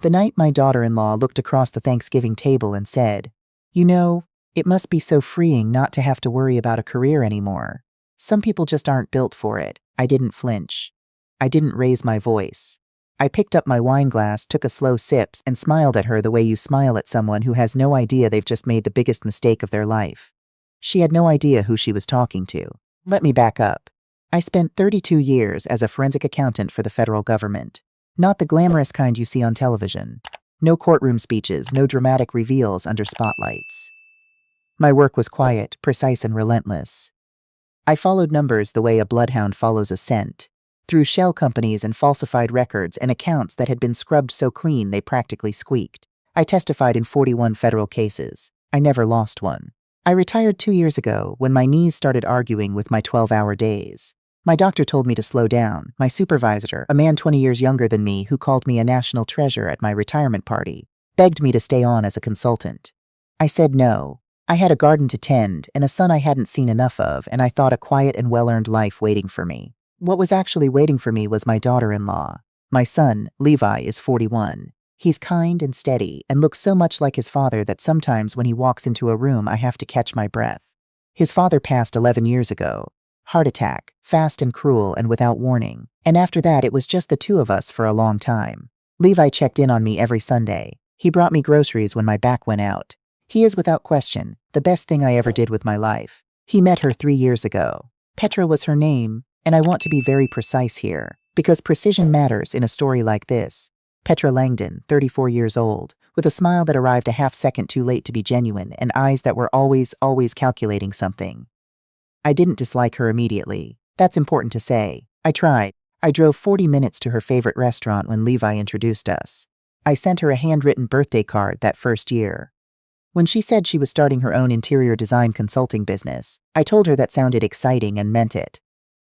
The night my daughter-in-law looked across the Thanksgiving table and said, "You know, it must be so freeing not to have to worry about a career anymore. Some people just aren't built for it." I didn't flinch. I didn't raise my voice. I picked up my wine glass, took a slow sip, and smiled at her the way you smile at someone who has no idea they've just made the biggest mistake of their life. She had no idea who she was talking to. Let me back up. I spent 32 years as a forensic accountant for the federal government. Not the glamorous kind you see on television. No courtroom speeches, no dramatic reveals under spotlights. My work was quiet, precise, and relentless. I followed numbers the way a bloodhound follows a scent, through shell companies and falsified records and accounts that had been scrubbed so clean they practically squeaked. I testified in 41 federal cases. I never lost one. I retired 2 years ago when my knees started arguing with my 12-hour days. My doctor told me to slow down. My supervisor, a man 20 years younger than me who called me a national treasure at my retirement party, begged me to stay on as a consultant. I said no. I had a garden to tend and a son I hadn't seen enough of, and I thought a quiet and well-earned life waiting for me. What was actually waiting for me was my daughter-in-law. My son, Levi, is 41. He's kind and steady and looks so much like his father that sometimes when he walks into a room I have to catch my breath. His father passed 11 years ago. Heart attack, fast and cruel and without warning. And after that it was just the two of us for a long time. Levi checked in on me every Sunday. He brought me groceries when my back went out. He is without question the best thing I ever did with my life. He met her 3 years ago. Petra was her name, and I want to be very precise here, because precision matters in a story like this. Petra Langdon, 34 years old, with a smile that arrived a half-second too late to be genuine and eyes that were always calculating something. I didn't dislike her immediately. That's important to say. I tried. I drove 40 minutes to her favorite restaurant when Levi introduced us. I sent her a handwritten birthday card that first year. When she said she was starting her own interior design consulting business, I told her that sounded exciting and meant it.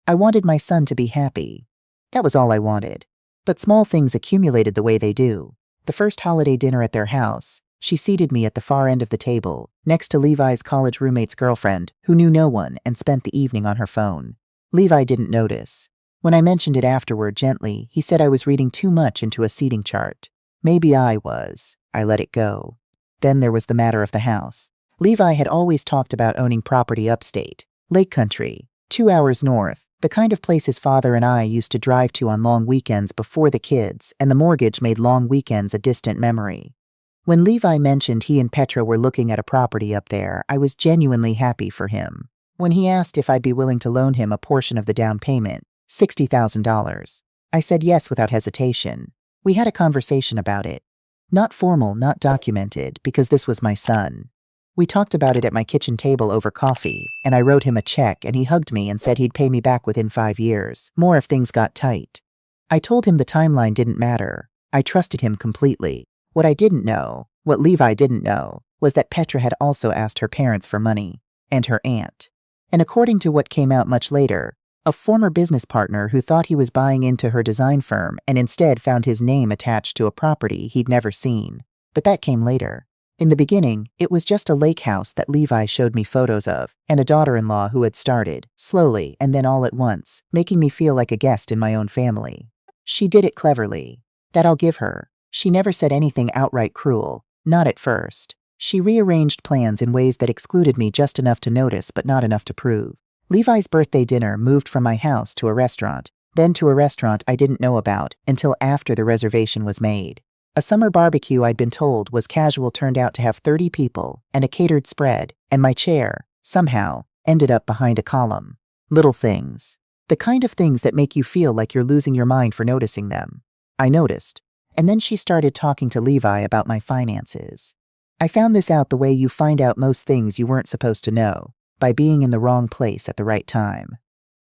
I wanted my son to be happy. That was all I wanted. But small things accumulated the way they do. The first holiday dinner at their house, she seated me at the far end of the table, next to Levi's college roommate's girlfriend, who knew no one and spent the evening on her phone. Levi didn't notice. When I mentioned it afterward gently, he said I was reading too much into a seating chart. Maybe I was. I let it go. Then there was the matter of the house. Levi had always talked about owning property upstate, Lake Country, 2 hours north, the kind of place his father and I used to drive to on long weekends before the kids, and the mortgage made long weekends a distant memory. When Levi mentioned he and Petra were looking at a property up there, I was genuinely happy for him. When he asked if I'd be willing to loan him a portion of the down payment, $60,000, I said yes without hesitation. We had a conversation about it. Not formal, not documented, because this was my son. We talked about it at my kitchen table over coffee, and I wrote him a check and he hugged me and said he'd pay me back within 5 years, more if things got tight. I told him the timeline didn't matter. I trusted him completely. What I didn't know, what Levi didn't know, was that Petra had also asked her parents for money, and her aunt. And according to what came out much later, a former business partner who thought he was buying into her design firm and instead found his name attached to a property he'd never seen. But that came later. In the beginning, it was just a lake house that Levi showed me photos of, and a daughter-in-law who had started, slowly and then all at once, making me feel like a guest in my own family. She did it cleverly. That I'll give her. She never said anything outright cruel, not at first. She rearranged plans in ways that excluded me just enough to notice but not enough to prove. Levi's birthday dinner moved from my house to a restaurant, then to a restaurant I didn't know about until after the reservation was made. A summer barbecue I'd been told was casual turned out to have 30 people and a catered spread, and my chair, somehow, ended up behind a column. Little things. The kind of things that make you feel like you're losing your mind for noticing them. I noticed. And then she started talking to Levi about my finances. I found this out the way you find out most things you weren't supposed to know, by being in the wrong place at the right time.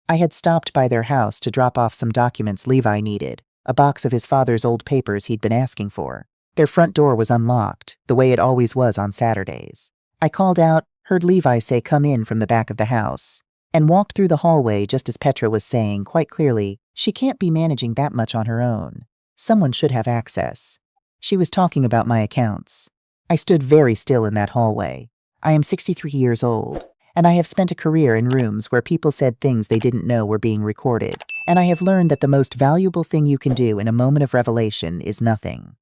I had stopped by their house to drop off some documents Levi needed, a box of his father's old papers he'd been asking for. Their front door was unlocked, the way it always was on Saturdays. I called out, heard Levi say come in from the back of the house, and walked through the hallway just as Petra was saying quite clearly, she can't be managing that much on her own. Someone should have access. She was talking about my accounts. I stood very still in that hallway. I am 63 years old, and I have spent a career in rooms where people said things they didn't know were being recorded, and I have learned that the most valuable thing you can do in a moment of revelation is nothing.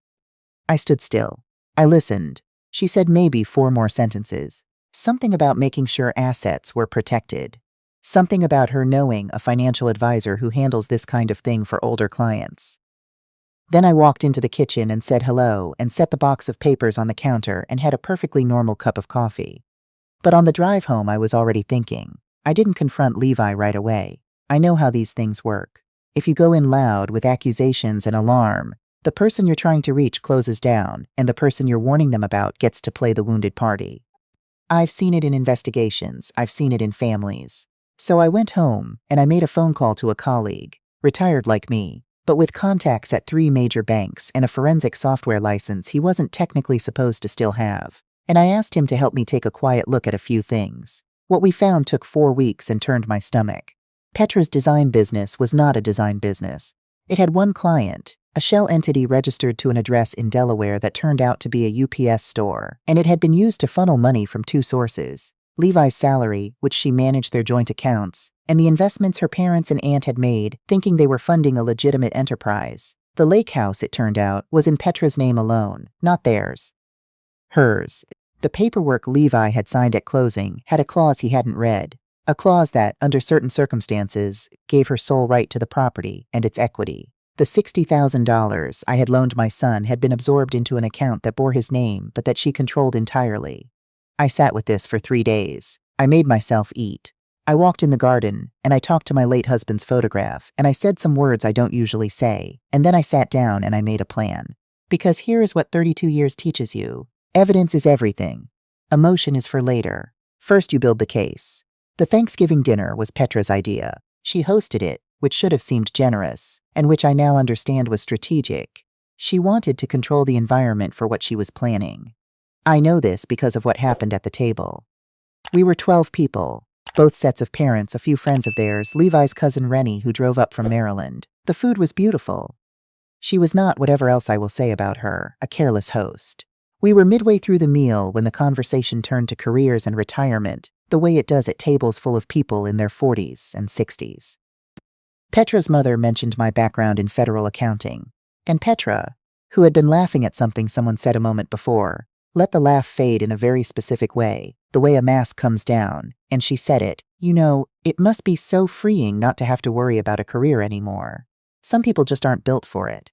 I stood still. I listened. She said maybe 4 more sentences. Something about making sure assets were protected. Something about her knowing a financial advisor who handles this kind of thing for older clients. Then I walked into the kitchen and said hello and set the box of papers on the counter and had a perfectly normal cup of coffee. But on the drive home, I was already thinking. I didn't confront Levi right away. I know how these things work. If you go in loud with accusations and alarm, the person you're trying to reach closes down, and the person you're warning them about gets to play the wounded party. I've seen it in investigations. I've seen it in families. So I went home, and I made a phone call to a colleague, retired like me, but with contacts at 3 major banks and a forensic software license he wasn't technically supposed to still have. And I asked him to help me take a quiet look at a few things. What we found took 4 weeks and turned my stomach. Petra's design business was not a design business. It had one client, a shell entity registered to an address in Delaware that turned out to be a UPS store, and it had been used to funnel money from 2 sources: Levi's salary, which she managed their joint accounts, and the investments her parents and aunt had made, thinking they were funding a legitimate enterprise. The lake house, it turned out, was in Petra's name alone, not theirs. Hers. The paperwork Levi had signed at closing had a clause he hadn't read, a clause that, under certain circumstances, gave her sole right to the property and its equity. The $60,000 I had loaned my son had been absorbed into an account that bore his name but that she controlled entirely. I sat with this for 3 days. I made myself eat. I walked in the garden, and I talked to my late husband's photograph, and I said some words I don't usually say, and then I sat down and I made a plan. Because here is what 32 years teaches you. Evidence is everything. Emotion is for later. First you build the case. The Thanksgiving dinner was Petra's idea. She hosted it, which should have seemed generous, and which I now understand was strategic. She wanted to control the environment for what she was planning. I know this because of what happened at the table. We were 12 people, both sets of parents, a few friends of theirs, Levi's cousin Rennie, who drove up from Maryland. The food was beautiful. She was not, whatever else I will say about her, a careless host. We were midway through the meal when the conversation turned to careers and retirement, the way it does at tables full of people in their 40s and 60s. Petra's mother mentioned my background in federal accounting, and Petra, who had been laughing at something someone said a moment before, let the laugh fade in a very specific way, the way a mask comes down, and she said it. You know, it must be so freeing not to have to worry about a career anymore. Some people just aren't built for it.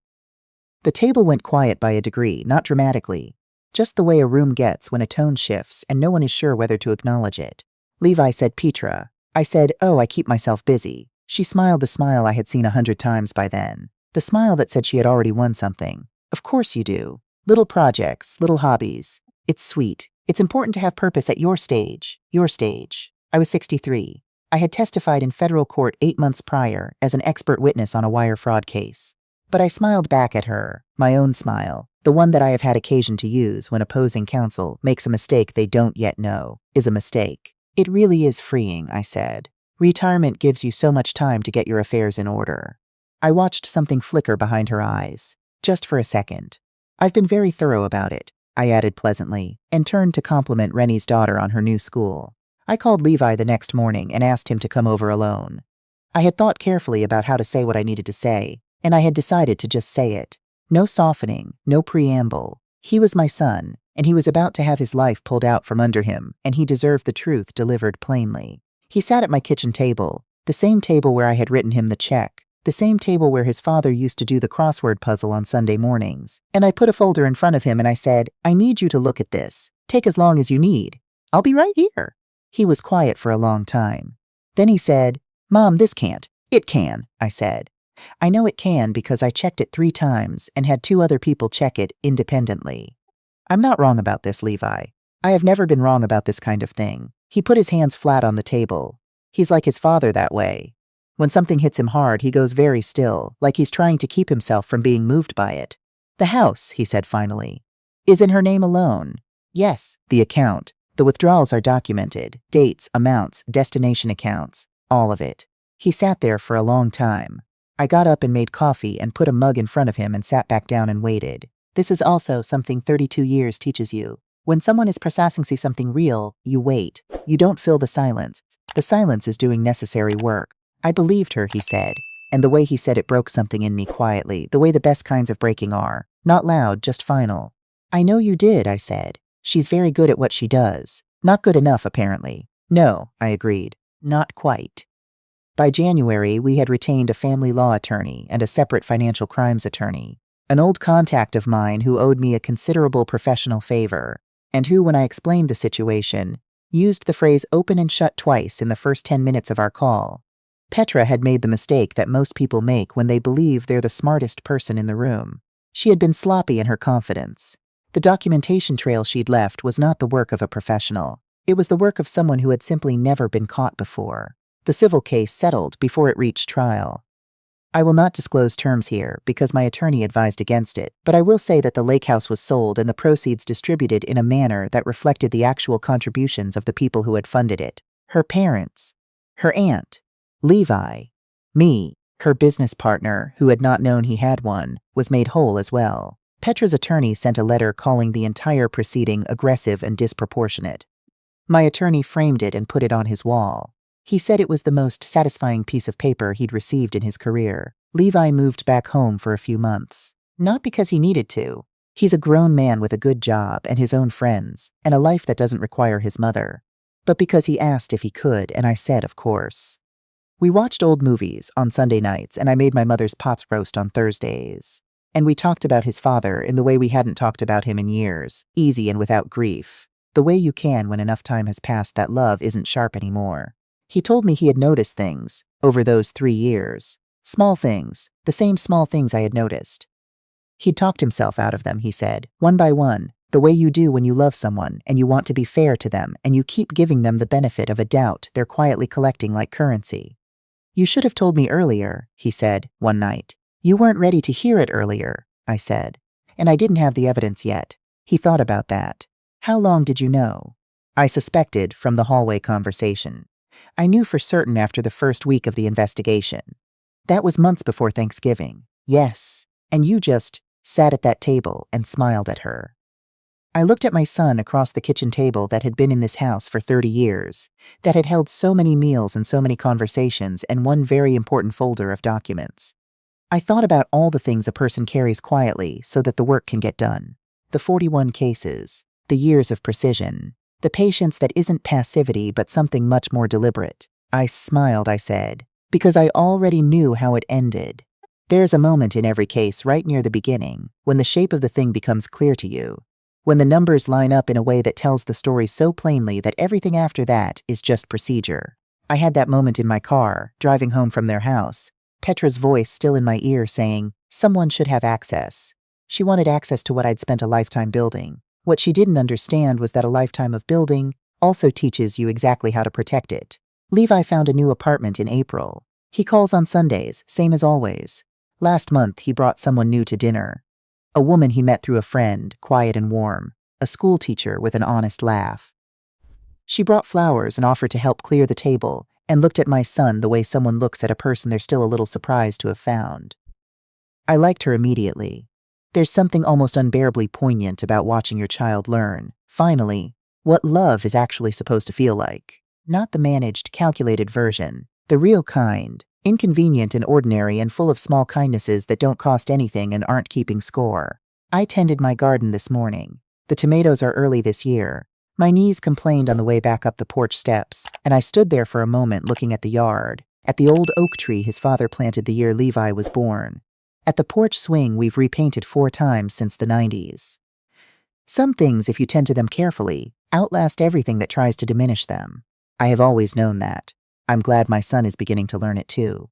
The table went quiet by a degree, not dramatically, just the way a room gets when a tone shifts and no one is sure whether to acknowledge it. Levi said Petra. I said, oh, I keep myself busy. She smiled the smile I had seen 100 times by then. The smile that said she had already won something. Of course you do. Little projects, little hobbies. It's sweet. It's important to have purpose at your stage. Your stage. I was 63. I had testified in federal court 8 months prior as an expert witness on a wire fraud case. But I smiled back at her, my own smile, the one that I have had occasion to use when opposing counsel makes a mistake they don't yet know is a mistake. It really is freeing, I said. Retirement gives you so much time to get your affairs in order. I watched something flicker behind her eyes, just for a second. I've been very thorough about it, I added pleasantly, and turned to compliment Rennie's daughter on her new school. I called Levi the next morning and asked him to come over alone. I had thought carefully about how to say what I needed to say, and I had decided to just say it. No softening, no preamble. He was my son, and he was about to have his life pulled out from under him, and he deserved the truth delivered plainly. He sat at my kitchen table, the same table where I had written him the check, the same table where his father used to do the crossword puzzle on Sunday mornings, and I put a folder in front of him and I said, I need you to look at this. Take as long as you need. I'll be right here. He was quiet for a long time. Then he said, Mom, this can't. It can, I said. I know it can because I checked it 3 times and had 2 other people check it independently. I'm not wrong about this, Levi. I have never been wrong about this kind of thing. He put his hands flat on the table. He's like his father that way. When something hits him hard, he goes very still, like he's trying to keep himself from being moved by it. The house, he said finally, is in her name alone. Yes, the account. The withdrawals are documented. Dates, amounts, destination accounts, all of it. He sat there for a long time. I got up and made coffee and put a mug in front of him and sat back down and waited. This is also something 32 years teaches you. When someone is processing something real, you wait. You don't fill the silence. The silence is doing necessary work. I believed her, he said. And the way he said it broke something in me quietly, the way the best kinds of breaking are. Not loud, just final. I know you did, I said. She's very good at what she does. Not good enough, apparently. No, I agreed. Not quite. By January, we had retained a family law attorney and a separate financial crimes attorney, an old contact of mine who owed me a considerable professional favor, and who, when I explained the situation, used the phrase open and shut twice in the first 10 minutes of our call. Petra had made the mistake that most people make when they believe they're the smartest person in the room. She had been sloppy in her confidence. The documentation trail she'd left was not the work of a professional. It was the work of someone who had simply never been caught before. The civil case settled before it reached trial. I will not disclose terms here because my attorney advised against it, but I will say that the lake house was sold and the proceeds distributed in a manner that reflected the actual contributions of the people who had funded it. Her parents, her aunt, Levi, me, her business partner, who had not known he had one, was made whole as well. Petra's attorney sent a letter calling the entire proceeding aggressive and disproportionate. My attorney framed it and put it on his wall. He said it was the most satisfying piece of paper he'd received in his career. Levi moved back home for a few months. Not because he needed to. He's a grown man with a good job and his own friends, and a life that doesn't require his mother. But because he asked if he could, and I said, of course. We watched old movies on Sunday nights, and I made my mother's pot roast on Thursdays. And we talked about his father in the way we hadn't talked about him in years, easy and without grief. The way you can when enough time has passed that love isn't sharp anymore. He told me he had noticed things over those 3 years. Small things, the same small things I had noticed. He'd talked himself out of them, he said, one by one, the way you do when you love someone and you want to be fair to them and you keep giving them the benefit of a doubt they're quietly collecting like currency. You should have told me earlier, he said, one night. You weren't ready to hear it earlier, I said. And I didn't have the evidence yet. He thought about that. How long did you know? I suspected from the hallway conversation. I knew for certain after the first week of the investigation. That was months before Thanksgiving. Yes. And you just sat at that table and smiled at her. I looked at my son across the kitchen table that had been in this house for 30 years, that had held so many meals and so many conversations and one very important folder of documents. I thought about all the things a person carries quietly so that the work can get done. The 41 cases, the years of precision, the patience that isn't passivity but something much more deliberate. I smiled, I said, because I already knew how it ended. There's a moment in every case right near the beginning when the shape of the thing becomes clear to you. When the numbers line up in a way that tells the story so plainly that everything after that is just procedure. I had that moment in my car, driving home from their house, Petra's voice still in my ear saying, someone should have access. She wanted access to what I'd spent a lifetime building. What she didn't understand was that a lifetime of building also teaches you exactly how to protect it. Levi found a new apartment in April. He calls on Sundays, same as always. Last month, he brought someone new to dinner. A woman he met through a friend, quiet and warm, a school teacher with an honest laugh. She brought flowers and offered to help clear the table and looked at my son the way someone looks at a person they're still a little surprised to have found. I liked her immediately. There's something almost unbearably poignant about watching your child learn, finally, what love is actually supposed to feel like. Not the managed, calculated version, the real kind, inconvenient and ordinary and full of small kindnesses that don't cost anything and aren't keeping score. I tended my garden this morning. The tomatoes are early this year. My knees complained on the way back up the porch steps, and I stood there for a moment looking at the yard, at the old oak tree his father planted the year Levi was born. At the porch swing we've repainted 4 times since the 90s. Some things, if you tend to them carefully, outlast everything that tries to diminish them. I have always known that. I'm glad my son is beginning to learn it too.